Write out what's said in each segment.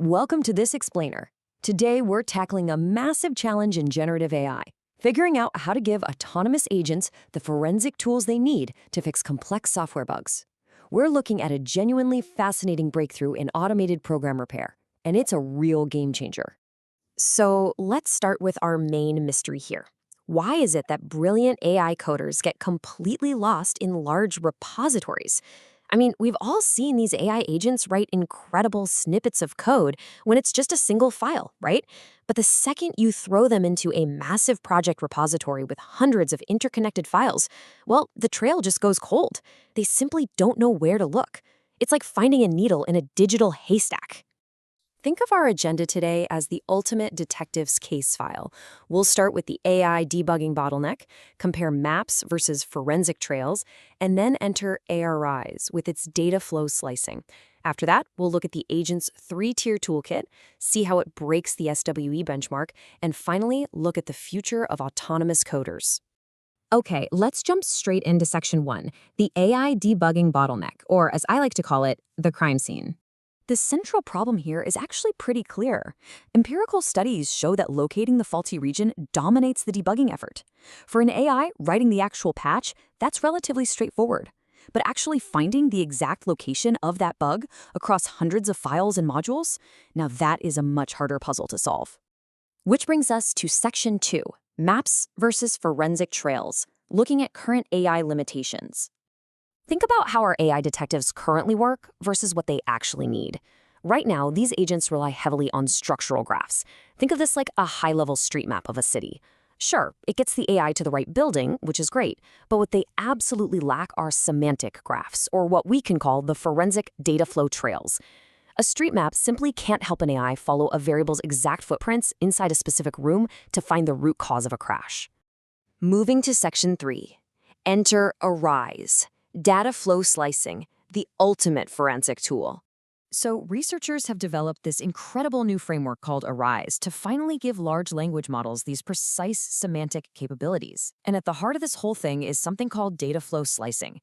Welcome to this explainer. Today, we're tackling a massive challenge in generative AI, figuring out how to give autonomous agents the forensic tools they need to fix complex software bugs. We're looking at a genuinely fascinating breakthrough in automated program repair, and it's a real game changer. So let's start with our main mystery here. Why is it that brilliant AI coders get completely lost in large repositories? I mean, we've all seen these AI agents write incredible snippets of code when it's just a single file, right? But the second you throw them into a massive project repository with hundreds of interconnected files, well, the trail just goes cold. They simply don't know where to look. It's like finding a needle in a digital haystack. Think of our agenda today as the ultimate detective's case file. We'll start with the AI debugging bottleneck, compare maps versus forensic trails, and then enter ARIs with its data flow slicing. After that, we'll look at the agent's three-tier toolkit, see how it breaks the SWE benchmark, and finally, look at the future of autonomous coders. Okay, let's jump straight into section 1, the AI debugging bottleneck, or as I like to call it, the crime scene. The central problem here is actually pretty clear. Empirical studies show that locating the faulty region dominates the debugging effort. For an AI, writing the actual patch, that's relatively straightforward. But actually finding the exact location of that bug across hundreds of files and modules, now that is a much harder puzzle to solve. Which brings us to section 2, maps versus forensic trails, looking at current AI limitations. Think about how our AI detectives currently work versus what they actually need. Right now, these agents rely heavily on structural graphs. Think of this like a high-level street map of a city. Sure, it gets the AI to the right building, which is great, but what they absolutely lack are semantic graphs, or what we can call the forensic data flow trails. A street map simply can't help an AI follow a variable's exact footprints inside a specific room to find the root cause of a crash. Moving to section 3, enter ARIs. Data flow slicing, the ultimate forensic tool. So researchers have developed this incredible new framework called ARIs to finally give large language models these precise semantic capabilities. And at the heart of this whole thing is something called data flow slicing.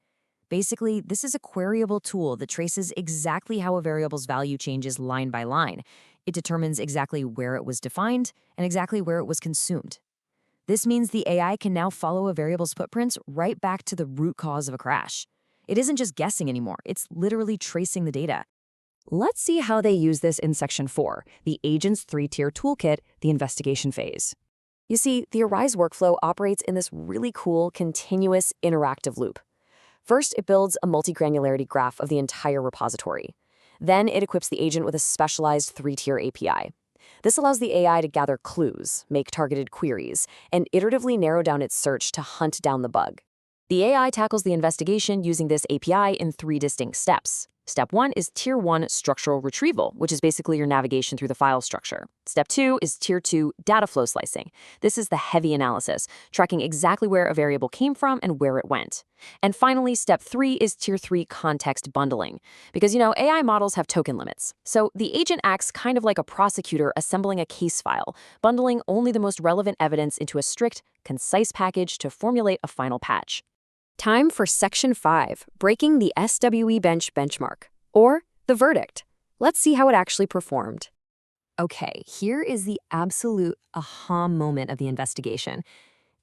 Basically, this is a queryable tool that traces exactly how a variable's value changes line by line. It determines exactly where it was defined and exactly where it was consumed. This means the AI can now follow a variable's footprints right back to the root cause of a crash. It isn't just guessing anymore, it's literally tracing the data. Let's see how they use this in section 4, the agent's three-tier toolkit, the investigation phase. You see, the ARIs workflow operates in this really cool, continuous, interactive loop. First, it builds a multi-granularity graph of the entire repository. Then it equips the agent with a specialized three-tier API. This allows the AI to gather clues, make targeted queries, and iteratively narrow down its search to hunt down the bug. The AI tackles the investigation using this API in 3 distinct steps. Step 1 is Tier 1 structural retrieval, which is basically your navigation through the file structure. Step 2 is Tier 2 data flow slicing. This is the heavy analysis, tracking exactly where a variable came from and where it went. And finally, Step 3 is Tier 3 context bundling. Because, AI models have token limits. So the agent acts kind of like a prosecutor assembling a case file, bundling only the most relevant evidence into a strict, concise package to formulate a final patch. Time for section 5, breaking the SWE benchmark, or the verdict. Let's see how it actually performed. Okay, here is the absolute aha moment of the investigation.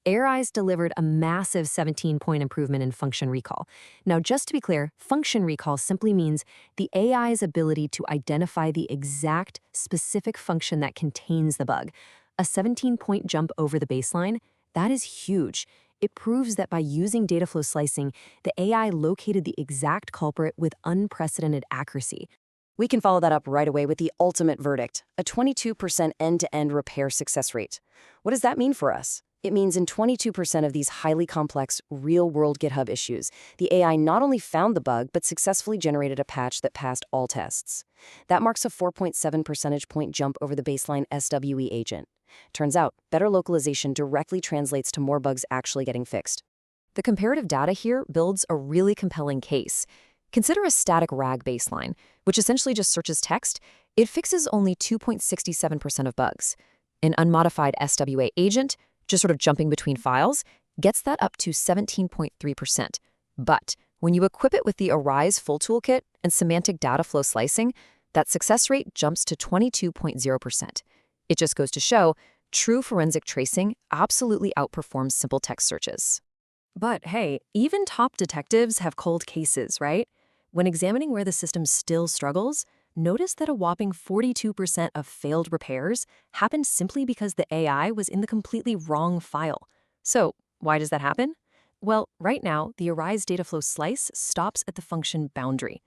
ARIs delivered a massive 17-point improvement in function recall. Now, just to be clear, function recall simply means the AI's ability to identify the exact specific function that contains the bug. A 17-point jump over the baseline, that is huge. It proves that by using data flow slicing, the AI located the exact culprit with unprecedented accuracy. We can follow that up right away with the ultimate verdict, a 22% end-to-end repair success rate. What does that mean for us? It means in 22% of these highly complex, real-world GitHub issues, the AI not only found the bug, but successfully generated a patch that passed all tests. That marks a 4.7 percentage point jump over the baseline SWE agent. Turns out, better localization directly translates to more bugs actually getting fixed. The comparative data here builds a really compelling case. Consider a static RAG baseline, which essentially just searches text. It fixes only 2.67% of bugs. An unmodified SWA agent, just sort of jumping between files, gets that up to 17.3%. But when you equip it with the ARIs full toolkit and semantic data flow slicing, That success rate jumps to 22.0%. It just goes to show true forensic tracing absolutely outperforms simple text searches. But hey, even top detectives have cold cases, right? When examining where the system still struggles, notice that a whopping 42% of failed repairs happened simply because the AI was in the completely wrong file. So, why does that happen? Well, right now, the Arise Dataflow slice stops at the function boundary.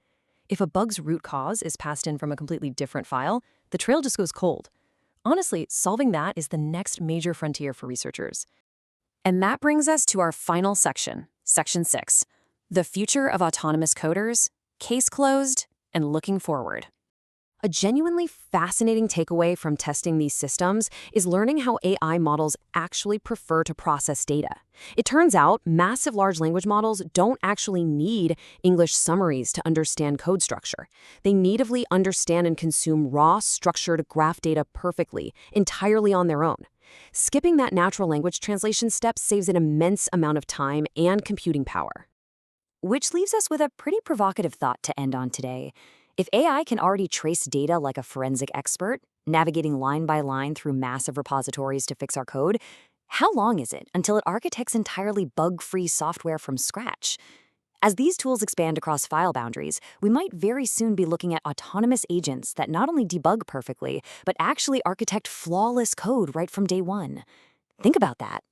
If a bug's root cause is passed in from a completely different file, the trail just goes cold. Honestly, solving that is the next major frontier for researchers. And that brings us to our final section, Section 6, the future of autonomous coders, case closed, and looking forward. A genuinely fascinating takeaway from testing these systems is learning how AI models actually prefer to process data. It turns out massive large language models don't actually need English summaries to understand code structure. They natively understand and consume raw, structured graph data perfectly, entirely on their own. Skipping that natural language translation step saves an immense amount of time and computing power. Which leaves us with a pretty provocative thought to end on today. If AI can already trace data like a forensic expert, navigating line by line through massive repositories to fix our code, how long is it until it architects entirely bug-free software from scratch? As these tools expand across file boundaries, we might very soon be looking at autonomous agents that not only debug perfectly, but actually architect flawless code right from day one. Think about that.